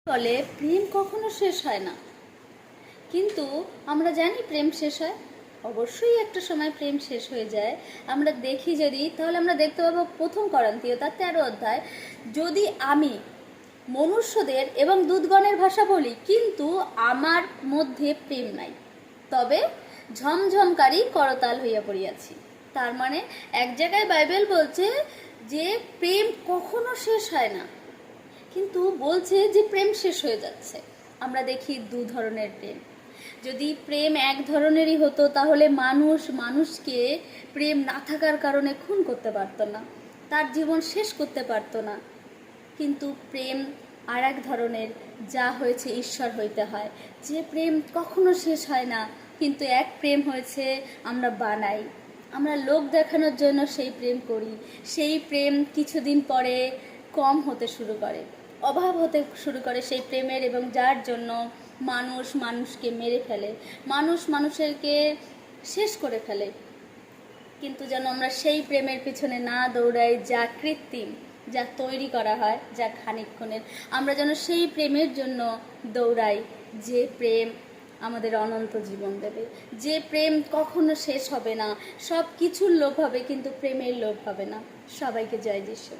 বলে প্রেম কখনো শেষ হয় না, কিন্তু আমরা জানি প্রেম শেষ হয়। অবশ্যই একটা সময় প্রেম শেষ হয়ে যায়। আমরা দেখি যদি, তাহলে আমরা দেখতে পাবো প্রথম করিন্থীয় তার 13 অধ্যায়, যদি আমি মনুষ্যদের এবং দূতগণের ভাষা বলি কিন্তু আমার মধ্যে প্রেম নাই, তবে ঝমঝমকারী করতাল হইয়া পড়িয়াছি। তার মানে এক জায়গায় বাইবেল বলছে যে প্রেম কখনো শেষ হয় না, কিন্তু বলছে যে প্রেম শেষ হয়ে যাচ্ছে। আমরা দেখি দু ধরনের প্রেম। যদি প্রেম এক ধরনেরই হতো তাহলে মানুষ মানুষকে প্রেম না থাকার কারণে খুন করতে পারতো না, তার জীবন শেষ করতে পারতো না। কিন্তু প্রেম আর এক ধরনের, যা হয়েছে ঈশ্বর হইতে হয়, যে প্রেম কখনো শেষ হয় না। কিন্তু এক প্রেম হয়েছে আমরা বানাই, আমরা লোক দেখানোর জন্য সেই প্রেম করি। সেই প্রেম কিছুদিন পরে কম হতে শুরু করে, অভাব হতে শুরু করে সেই প্রেমের, এবং যার জন্য মানুষ মানুষকে মেরে ফেলে, মানুষ মানুষেরকে শেষ করে ফেলে। কিন্তু যেন আমরা সেই প্রেমের পিছনে না দৌড়াই যা কৃত্রিম, যা তৈরি করা হয়, যা খানিকক্ষণের। আমরা যেন সেই প্রেমের জন্য দৌড়াই যে প্রেম আমাদের অনন্ত জীবন দেবে, যে প্রেম কখনো শেষ হবে না। সব কিছুর লোভ হবে কিন্তু প্রেমের লোভ হবে না। সবাইকে জয় যিশু।